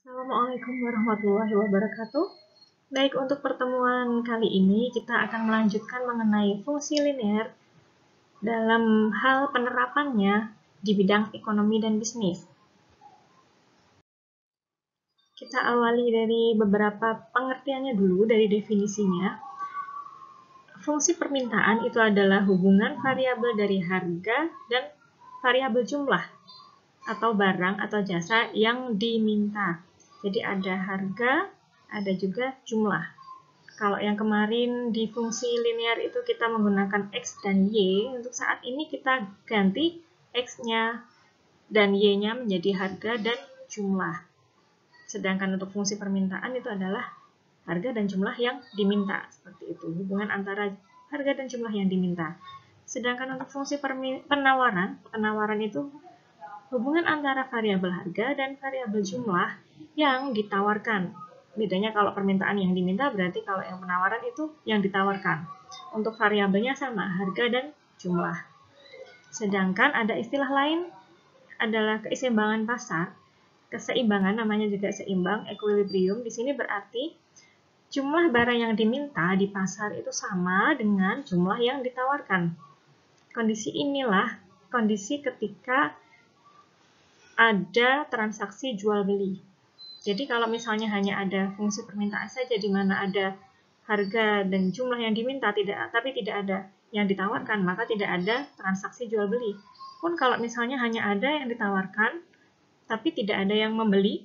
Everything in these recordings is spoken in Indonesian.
Assalamualaikum warahmatullahi wabarakatuh. Baik, untuk pertemuan kali ini kita akan melanjutkan mengenai fungsi linear dalam hal penerapannya di bidang ekonomi dan bisnis. Kita awali dari beberapa pengertiannya dulu dari definisinya. Fungsi permintaan itu adalah hubungan variabel dari harga dan variabel jumlah atau barang atau jasa yang diminta. Jadi ada harga, ada juga jumlah. Kalau yang kemarin di fungsi linear itu kita menggunakan X dan Y, untuk saat ini kita ganti X-nya dan Y-nya menjadi harga dan jumlah. Sedangkan untuk fungsi permintaan itu adalah harga dan jumlah yang diminta. Seperti itu, hubungan antara harga dan jumlah yang diminta. Sedangkan untuk fungsi penawaran itu hubungan antara variabel harga dan variabel jumlah yang ditawarkan. Bedanya kalau permintaan yang diminta, berarti kalau yang penawaran itu yang ditawarkan. Untuk variabelnya sama, harga dan jumlah. Sedangkan ada istilah lain adalah keseimbangan pasar. Keseimbangan namanya juga seimbang, equilibrium. Di sini berarti jumlah barang yang diminta di pasar itu sama dengan jumlah yang ditawarkan. Kondisi inilah kondisi ketika ada transaksi jual beli. Jadi kalau misalnya hanya ada fungsi permintaan saja di mana ada harga dan jumlah yang diminta tapi tidak ada yang ditawarkan, maka tidak ada transaksi jual beli. Pun kalau misalnya hanya ada yang ditawarkan tapi tidak ada yang membeli,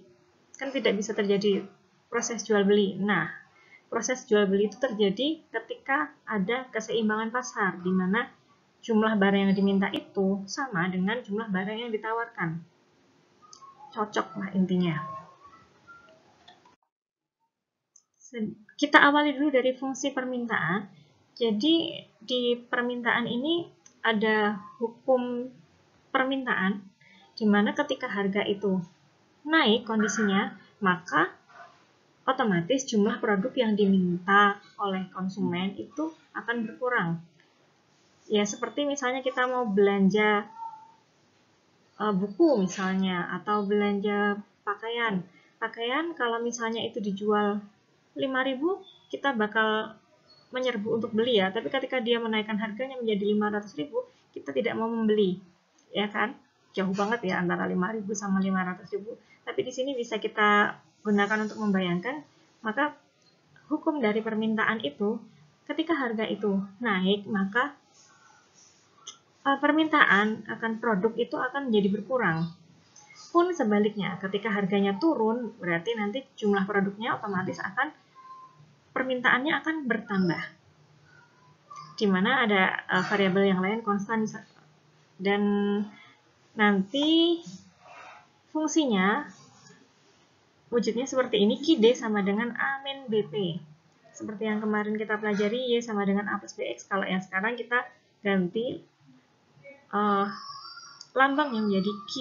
kan tidak bisa terjadi proses jual beli. Nah, proses jual beli itu terjadi ketika ada keseimbangan pasar di mana jumlah barang yang diminta itu sama dengan jumlah barang yang ditawarkan. Cocok lah intinya. Kita awali dulu dari fungsi permintaan. Jadi di permintaan ini ada hukum permintaan, di mana ketika harga itu naik kondisinya, maka otomatis jumlah produk yang diminta oleh konsumen itu akan berkurang. Ya seperti misalnya kita mau belanja buku misalnya, atau belanja pakaian. Pakaian kalau misalnya itu dijual 5.000, kita bakal menyerbu untuk beli ya, tapi ketika dia menaikkan harganya menjadi 500.000, kita tidak mau membeli, ya kan? Jauh banget ya antara 5.000 sama 500.000. Tapi di sini bisa kita gunakan untuk membayangkan, maka hukum dari permintaan itu, ketika harga itu naik, maka permintaan akan produk itu akan menjadi berkurang. Pun sebaliknya, ketika harganya turun, berarti nanti jumlah produknya otomatis permintaannya akan bertambah. Di mana ada variabel yang lain konstan, dan nanti fungsinya wujudnya seperti ini, QD sama dengan A min BP. Seperti yang kemarin kita pelajari, Y sama dengan A plus BX. Kalau yang sekarang kita ganti lambangnya menjadi Q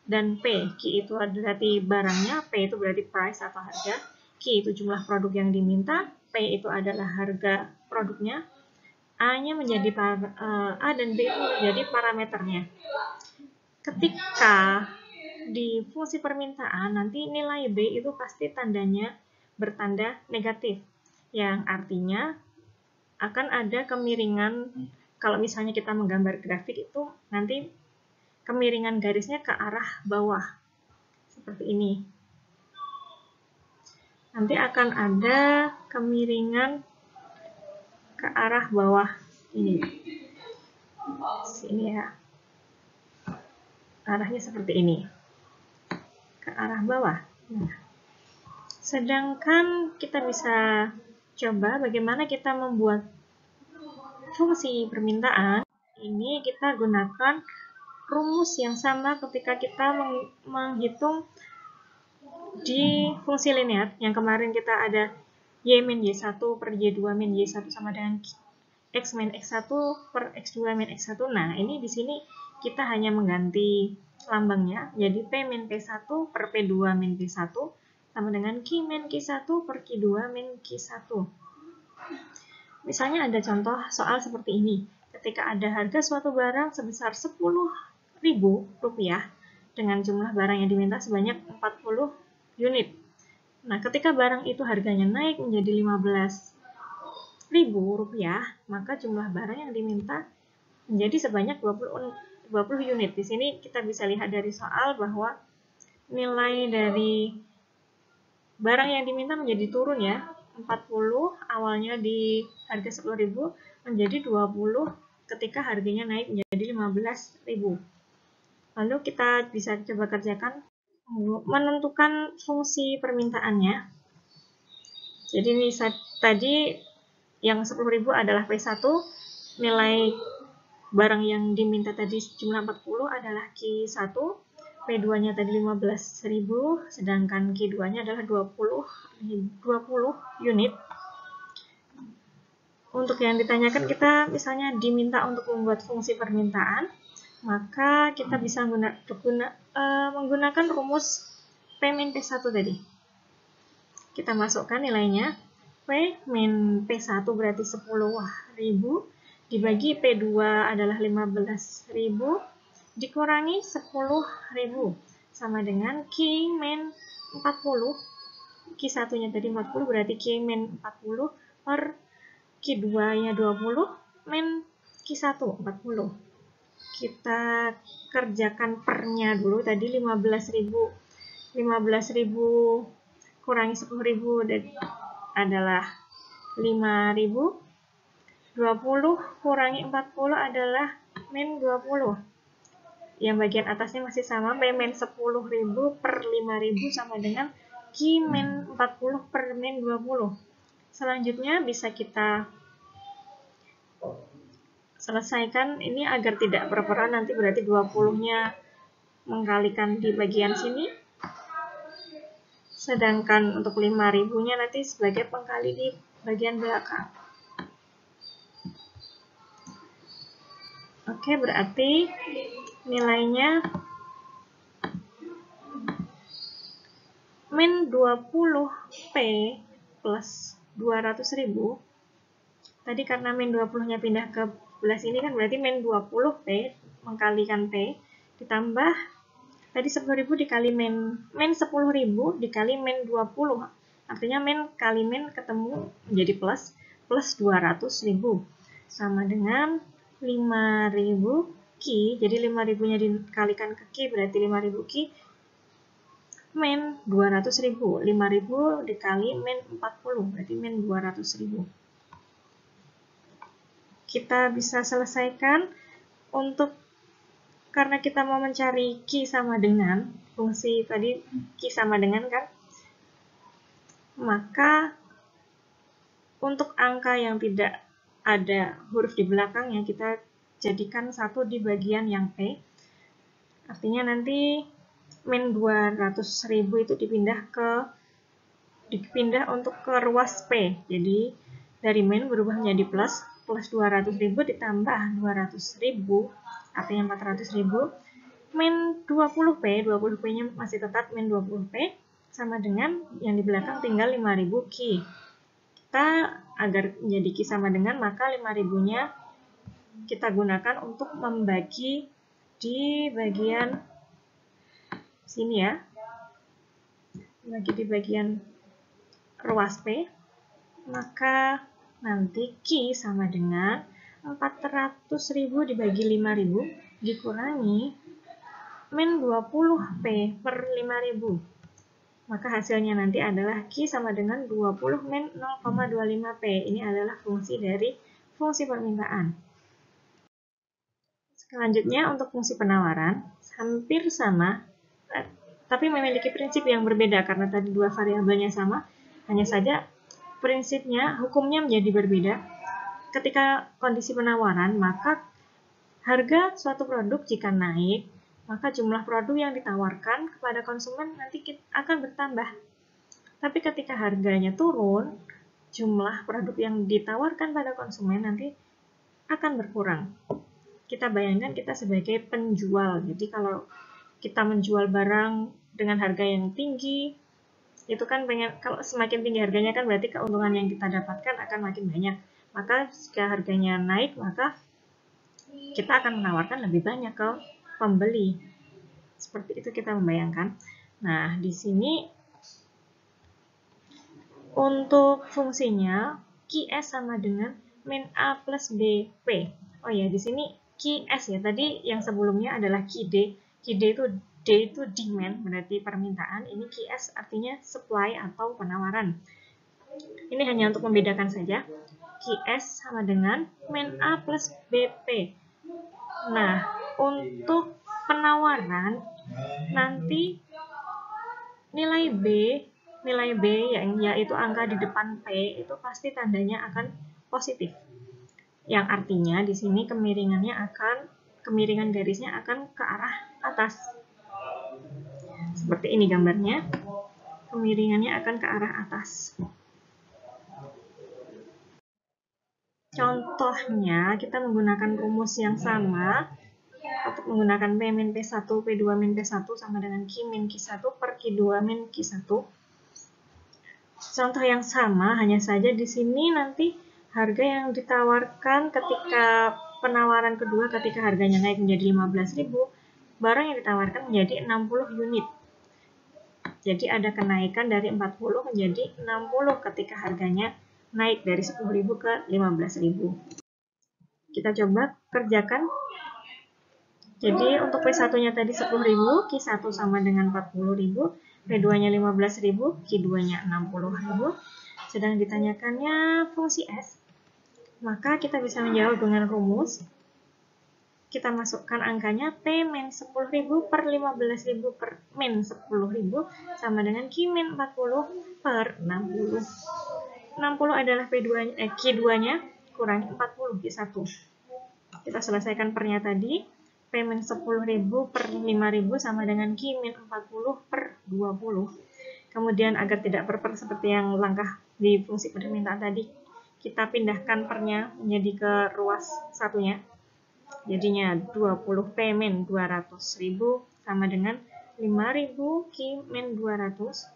dan P. Q itu berarti barangnya, P itu berarti price atau harga, Q itu jumlah produk yang diminta, P itu adalah harga produknya, A-nya menjadi A dan B itu menjadi parameternya. Ketika di fungsi permintaan, nanti nilai B itu pasti tandanya bertanda negatif, yang artinya akan ada kemiringan. Kalau misalnya kita menggambar grafik itu, nanti kemiringan garisnya ke arah bawah, seperti ini. Nanti akan ada kemiringan ke arah bawah ini. Sini ya. Arahnya seperti ini. Ke arah bawah. Nah. Sedangkan kita bisa coba bagaimana kita membuat fungsi permintaan. Ini kita gunakan rumus yang sama ketika kita menghitung di fungsi linear. Yang kemarin kita ada Y min Y1 per Y2 min Y1 sama dengan X min X1 per X2 min X1. Nah, ini di sini kita hanya mengganti lambangnya, jadi P min P1 per P2 min P1 sama dengan Q min Q1 per Q2 min Q1. Misalnya ada contoh soal seperti ini. Ketika ada harga suatu barang sebesar Rp10.000 dengan jumlah barang yang diminta sebanyak 40 unit. Nah, ketika barang itu harganya naik menjadi Rp15.000, maka jumlah barang yang diminta menjadi sebanyak 20 unit. Di sini kita bisa lihat dari soal bahwa nilai dari barang yang diminta menjadi turun ya. 40 awalnya di harga 10.000 menjadi 20 ketika harganya naik menjadi 15.000. Lalu kita bisa coba kerjakan menentukan fungsi permintaannya. Jadi ini tadi yang 10.000 adalah P1, nilai barang yang diminta tadi jumlah 40 adalah Q1, P2-nya tadi 15.000, sedangkan Q2-nya adalah 20 unit. Untuk yang ditanyakan, kita misalnya diminta untuk membuat fungsi permintaan, maka kita bisa menggunakan rumus P min P1 tadi. Kita masukkan nilainya, P min P1 berarti 10.000, dibagi P2 adalah 15.000, dikurangi 10.000, sama dengan Q min 40. Q1-nya tadi 40, berarti Q min 40 per Q2-nya 20, min Q1 40. Kita kerjakan pernya dulu, tadi 15.000 kurangi 10.000 adalah 5.000, 20 kurangi 40 adalah min 20. Yang bagian atasnya masih sama, P min 10.000 per 5.000 sama dengan Q min 40 per min 20. Selanjutnya bisa kita selesaikan ini agar tidak berperan, nanti berarti 20-nya mengkalikan di bagian sini, sedangkan untuk 5.000-nya nanti sebagai pengkali di bagian belakang. Oke, berarti nilainya min 20P plus 200.000. Tadi karena min 20-nya pindah ke belah sini kan, berarti min 20P mengkalikan P ditambah tadi 10.000 dikali min 10.000 dikali min 20. Artinya min kali min ketemu menjadi plus 200.000 sama dengan 5.000 Q. Jadi 5.000-nya dikalikan ke Q berarti 5.000 Q min 200.000. 5.000 dikali min 40 berarti min 200.000. Kita bisa selesaikan untuk, karena kita mau mencari Q sama dengan, fungsi tadi Q sama dengan kan, maka untuk angka yang tidak ada huruf di belakangnya kita jadikan 1 di bagian yang P. Artinya nanti min 200.000 itu dipindah untuk ke ruas P. Jadi dari min berubah menjadi plus 200.000 ditambah 200.000, artinya 400.000, min 20P, 20P-nya masih tetap min 20P, sama dengan yang di belakang tinggal 5.000 Q. Kita agar menjadi Q sama dengan, maka 5.000-nya kita gunakan untuk membagi di bagian sini ya, bagi di bagian ruas P, maka nanti Q sama dengan 400.000 dibagi 5.000 dikurangi min 20P per 5.000. Maka hasilnya nanti adalah Q sama dengan 20 min 0,25P. Ini adalah fungsi dari fungsi permintaan. Selanjutnya untuk fungsi penawaran, hampir sama, tapi memiliki prinsip yang berbeda karena tadi dua variabelnya sama, hanya saja prinsipnya, hukumnya menjadi berbeda. Ketika kondisi penawaran, maka harga suatu produk jika naik, maka jumlah produk yang ditawarkan kepada konsumen nanti akan bertambah. Tapi ketika harganya turun, jumlah produk yang ditawarkan pada konsumen nanti akan berkurang. Kita bayangkan kita sebagai penjual, jadi kalau kita menjual barang dengan harga yang tinggi, itu kan kalau semakin tinggi harganya kan berarti keuntungan yang kita dapatkan akan makin banyak. Maka jika harganya naik, maka kita akan menawarkan lebih banyak ke pembeli. Seperti itu kita membayangkan. Nah, di sini Untuk fungsinya, QS sama dengan min A plus BP. Oh ya, di sini QS ya, tadi yang sebelumnya adalah QD. QD itu D itu demand, berarti permintaan. Ini QS artinya supply atau penawaran. Ini hanya untuk membedakan saja. QS sama dengan min A plus BP. Nah, untuk penawaran, nanti nilai B yang yaitu angka di depan P itu pasti tandanya akan positif. Yang artinya di sini kemiringan garisnya akan ke arah atas. Seperti ini gambarnya. Kemiringannya akan ke arah atas. Contohnya, kita menggunakan rumus yang sama untuk menggunakan P min P1, P2 min P1 sama dengan Q min Q1 per Q2 min Q1. Contoh yang sama, hanya saja di sini nanti harga yang ditawarkan ketika penawaran kedua ketika harganya naik menjadi 15.000, barang yang ditawarkan menjadi 60 unit. Jadi ada kenaikan dari 40 menjadi 60 ketika harganya naik dari 10.000 ke 15.000. Kita coba kerjakan. Jadi untuk P1-nya tadi 10.000, Q1 sama dengan 40.000, P2-nya 15.000, Q2-nya 60.000. Sedang ditanyakannya fungsi S. Maka kita bisa menjawab dengan rumus. Kita masukkan angkanya P min 10.000 per 15.000 per min 10.000 sama dengan Q min 40 per 60. 60 adalah Q2-nya kurangi 40 Q1. Kita selesaikan pernya tadi. P min 10.000 per 5.000 sama dengan Q min 40 per 20. Kemudian agar tidak berper seperti yang langkah di fungsi permintaan tadi, kita pindahkan pernya menjadi ke ruas satunya. Jadinya 20 P min 200.000 sama dengan 5.000 Q min 200.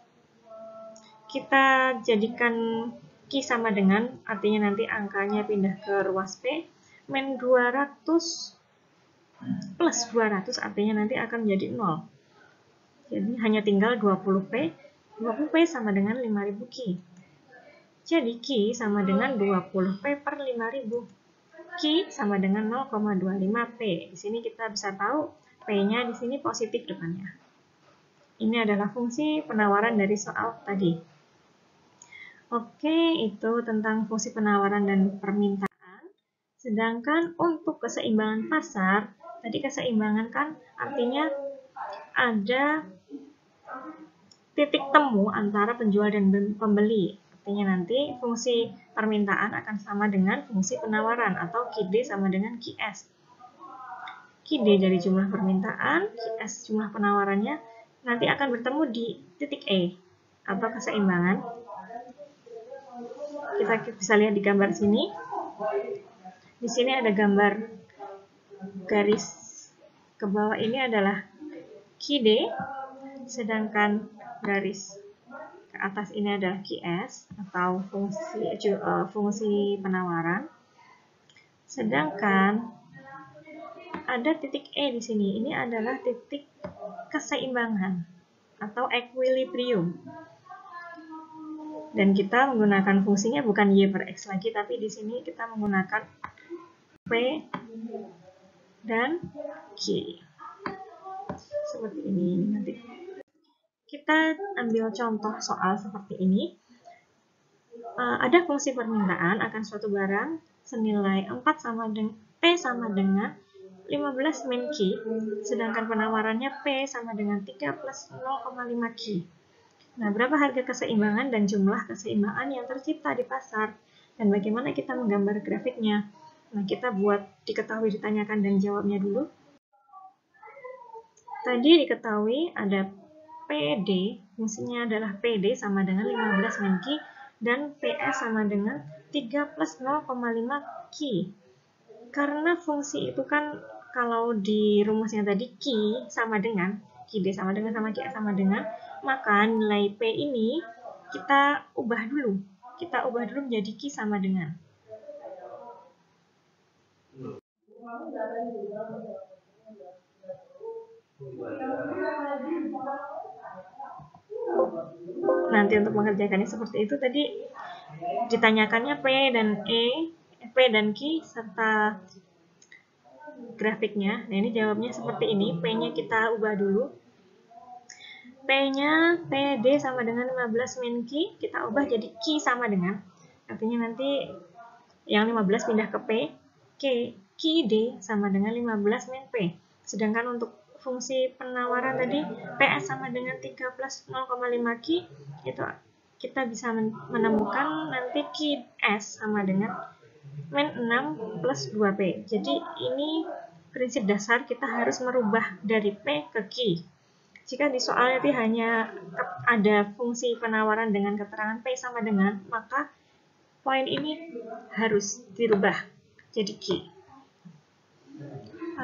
Kita jadikan Q sama dengan, artinya nanti angkanya pindah ke ruas P, min 200 plus 200 artinya nanti akan menjadi 0. Jadi hanya tinggal 20P. 20P sama dengan 5.000 Q. Jadi Q sama dengan 20P per 5.000. Q sama dengan 0,25P. Di sini kita bisa tahu P-nya di sini positif depannya. Ini adalah fungsi penawaran dari soal tadi. Oke, itu tentang fungsi penawaran dan permintaan. Sedangkan untuk keseimbangan pasar, tadi keseimbangan kan artinya ada titik temu antara penjual dan pembeli. Artinya nanti fungsi permintaan akan sama dengan fungsi penawaran atau QD sama dengan QS. QD dari jumlah permintaan, QS jumlah penawarannya nanti akan bertemu di titik E atau keseimbangan. Kita bisa lihat di gambar sini. Di sini ada gambar garis ke bawah ini adalah QD, sedangkan garis ke atas ini adalah QS atau fungsi penawaran. Sedangkan ada titik E di sini. Ini adalah titik keseimbangan atau equilibrium. Dan kita menggunakan fungsinya bukan Y per X lagi, tapi di sini kita menggunakan P dan Q. Seperti ini nanti. Kita ambil contoh soal seperti ini. Ada fungsi permintaan akan suatu barang senilai 4 sama dengan P sama dengan 15 min Q, sedangkan penawarannya P sama dengan 3 plus 0,5 Q. Nah, berapa harga keseimbangan dan jumlah keseimbangan yang tercipta di pasar? Dan bagaimana kita menggambar grafiknya? Nah, kita buat diketahui, ditanyakan, dan jawabnya dulu. Tadi diketahui ada PD, fungsinya adalah PD sama dengan 15 min Q, dan PS sama dengan 3 plus 0,5 Q. Karena fungsi itu kan, kalau di rumusnya tadi Q sama dengan, QD sama dengan sama QS sama dengan, maka nilai P ini kita ubah dulu. Kita ubah dulu menjadi Q sama dengan. nanti untuk mengerjakannya seperti itu tadi ditanyakannya P dan Q serta grafiknya. Nah, ini jawabnya seperti ini. P-nya kita ubah dulu. P-nya PD sama dengan 15 min Q, kita ubah jadi Q sama dengan, artinya nanti yang 15 pindah ke P, QD sama dengan 15 min P. Sedangkan untuk fungsi penawaran tadi, PS sama dengan 3 plus 0,5 Q, itu kita bisa menemukan nanti QS sama dengan min 6 plus 2P. Jadi ini prinsip dasar kita harus merubah dari P ke Q. Jika di soal nanti hanya ada fungsi penawaran dengan keterangan P sama dengan, maka poin ini harus dirubah jadi Q.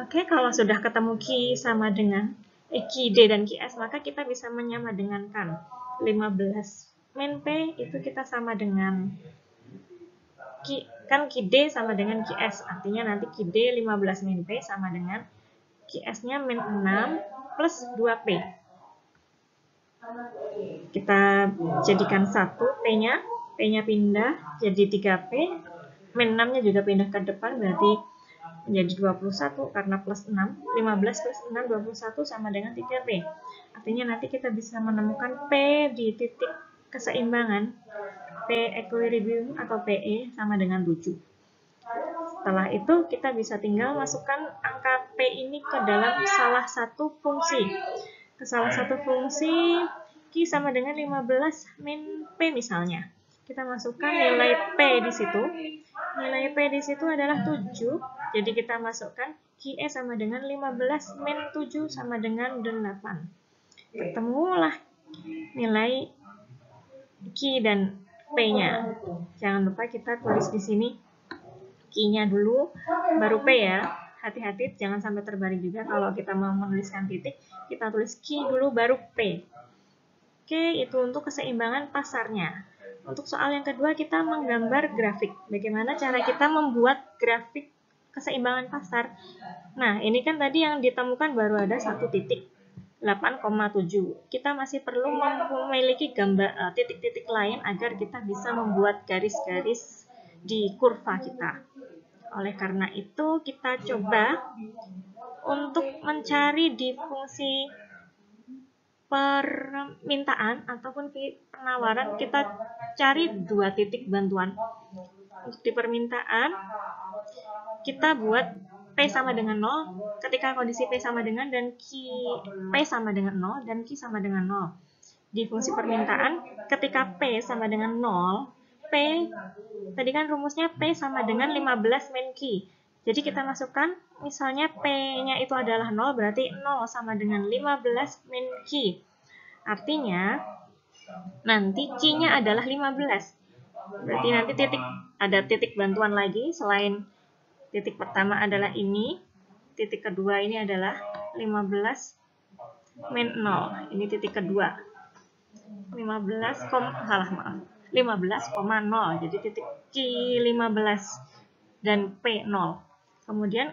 Oke, kalau sudah ketemu Q sama dengan QD dan QS, maka kita bisa menyamadengankan 15 min P itu kita sama dengan kan QD sama dengan QS, artinya nanti QD 15 min P sama dengan QS-nya min 6 plus 2P. Kita jadikan 1 P-nya pindah jadi 3P, min 6-nya juga pindah ke depan, berarti menjadi 21 karena plus 6, 15 plus 6, 21 sama dengan 3P. Artinya nanti kita bisa menemukan P di titik keseimbangan, P equilibrium atau PE sama dengan 7. Setelah itu kita bisa tinggal masukkan angka P ini ke dalam salah satu fungsi. Ke salah satu fungsi Q sama dengan 15 min P misalnya. Kita masukkan nilai P di situ. Nilai P di situ adalah 7. Jadi kita masukkan QE sama dengan 15 min 7 sama dengan 8. Ketemulah nilai Q dan P-nya. Jangan lupa kita tulis di sini Q-nya dulu, baru P ya. Hati-hati, jangan sampai terbalik juga kalau kita mau menuliskan titik. Kita tulis Q dulu, baru P. Oke, itu untuk keseimbangan pasarnya. Untuk soal yang kedua, kita menggambar grafik. Bagaimana cara kita membuat grafik keseimbangan pasar? Nah, ini kan tadi yang ditemukan baru ada satu titik, 8,7. Kita masih perlu memiliki gambar titik-titik lain agar kita bisa membuat garis-garis di kurva kita. Oleh karena itu, kita coba untuk mencari di fungsi permintaan ataupun penawaran, kita cari dua titik bantuan. Untuk di permintaan, kita buat P sama dengan 0 ketika kondisi P sama dengan dan P sama dengan 0 dan Q sama dengan 0. Di fungsi permintaan, ketika P sama dengan 0, P, tadi kan rumusnya P sama dengan 15 min Q. Jadi kita masukkan, misalnya P-nya itu adalah 0, berarti 0 sama dengan 15 min Q. Artinya, nanti Q-nya adalah 15. Berarti nanti ada titik bantuan lagi, selain titik pertama adalah ini, titik kedua ini adalah 15 min 0. Ini titik kedua. 15,0. Jadi titik Q 15 dan P 0. Kemudian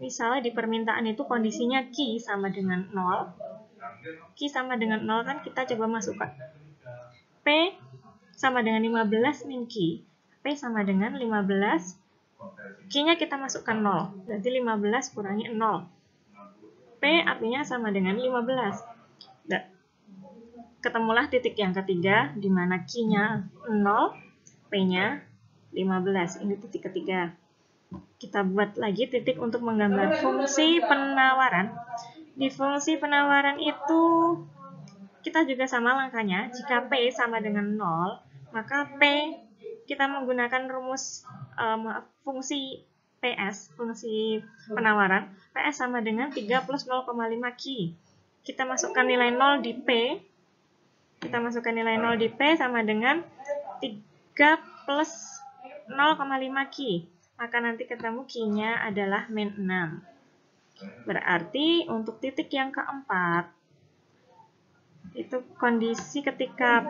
misalnya di permintaan itu kondisinya Q sama dengan 0. Q sama dengan 0 kan kita coba masukkan. P sama dengan 15 min Q. P sama dengan 15. Q-nya kita masukkan 0. Berarti 15 kurangi 0. P artinya sama dengan 15. Ketemulah titik yang ketiga, di mana Q-nya 0, P-nya 15. Ini titik ketiga. Kita buat lagi titik untuk menggambar fungsi penawaran. Di fungsi penawaran itu, kita juga sama langkahnya. Jika P sama dengan 0, maka P kita menggunakan rumus fungsi PS, fungsi penawaran. PS sama dengan 3 plus 0,5 Q. Kita masukkan nilai 0 di P. Kita masukkan nilai 0 di P sama dengan 3 plus 0,5 Q. Maka nanti ketemu Q-nya adalah min 6. Berarti untuk titik yang keempat, itu kondisi ketika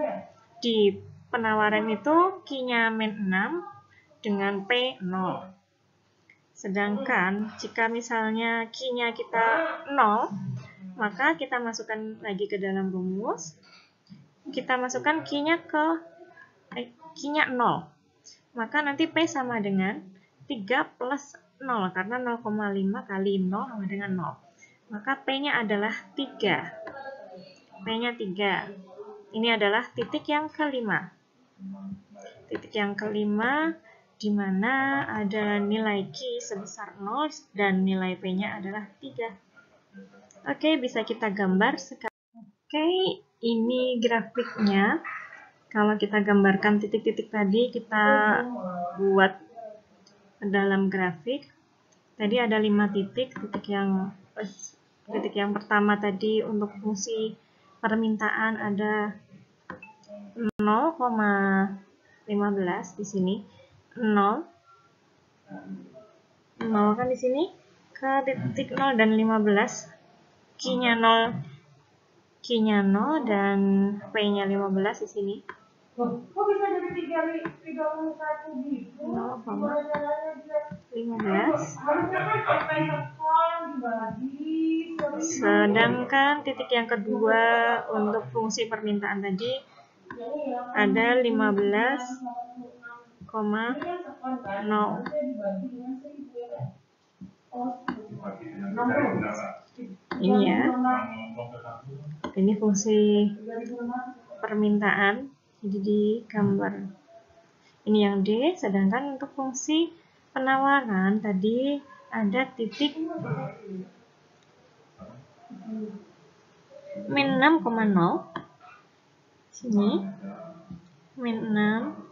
di penawaran itu Q-nya min 6 dengan P 0. Sedangkan jika misalnya Q-nya kita 0, maka kita masukkan lagi ke dalam rumus. kita masukkan Q-nya Q-nya 0. Maka nanti P sama dengan 3 plus 0, karena 0,5 kali 0 sama dengan 0. Maka P-nya adalah 3. P-nya 3. Ini adalah titik yang kelima. Titik yang kelima, di mana ada nilai Q sebesar 0 dan nilai P-nya adalah 3. Oke, bisa kita gambar sekarang. Oke, ini grafiknya. Kalau kita gambarkan titik-titik tadi, kita buat dalam grafik. Tadi ada 5 titik. Titik yang pertama tadi untuk fungsi permintaan ada 0,15 di sini. 0 kan di sini ke titik 0 dan 15. Q-nya 0 dan P-nya 15 di sini. Kok bisa jadi 31 gitu? 0,15. Harusnya Sedangkan titik yang kedua untuk fungsi permintaan tadi ada 15,0. Ini ya. Ini fungsi permintaan, jadi di gambar. Ini yang D, sedangkan untuk fungsi penawaran tadi ada titik min 6,0. Sini min 6.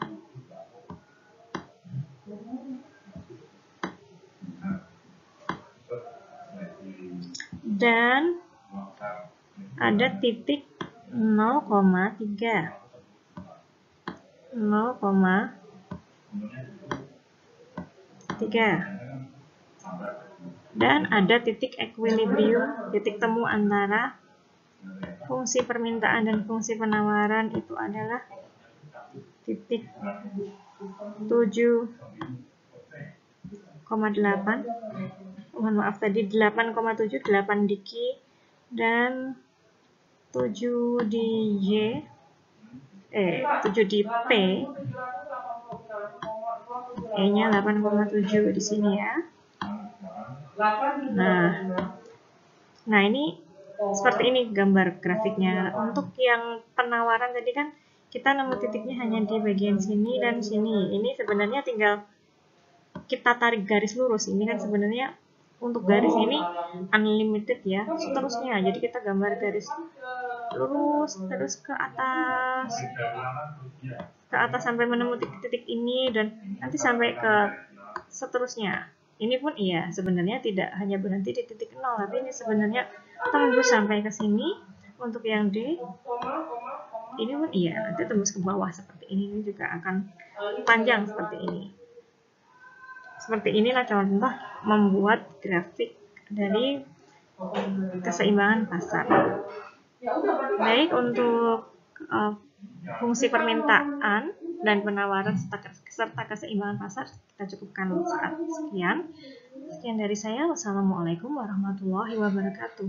Dan ada titik 0,3. Dan ada titik equilibrium, titik temu antara fungsi permintaan dan fungsi penawaran itu adalah titik 7,8. Mohon maaf tadi 8,7, 8 di Q dan 7 di Y, 7 di P, E-nya 8,7 di sini ya. Nah ini seperti ini gambar grafiknya. Untuk yang penawaran tadi kan kita nemu titiknya hanya di bagian sini dan sini. Ini sebenarnya tinggal kita tarik garis lurus. Ini kan sebenarnya untuk garis ini unlimited ya, seterusnya. Jadi kita gambar garis lurus terus ke atas sampai menemu titik-titik ini dan nanti sampai ke seterusnya. Ini pun iya, sebenarnya tidak hanya berhenti di titik 0, tapi ini sebenarnya tembus sampai ke sini. Untuk yang D, ini pun iya, nanti tembus ke bawah seperti ini. Ini juga akan panjang seperti ini. Seperti inilah contoh membuat grafik dari keseimbangan pasar. Baik, untuk fungsi permintaan dan penawaran serta keseimbangan pasar kita cukupkan sekian. Sekian dari saya. Wassalamualaikum warahmatullahi wabarakatuh.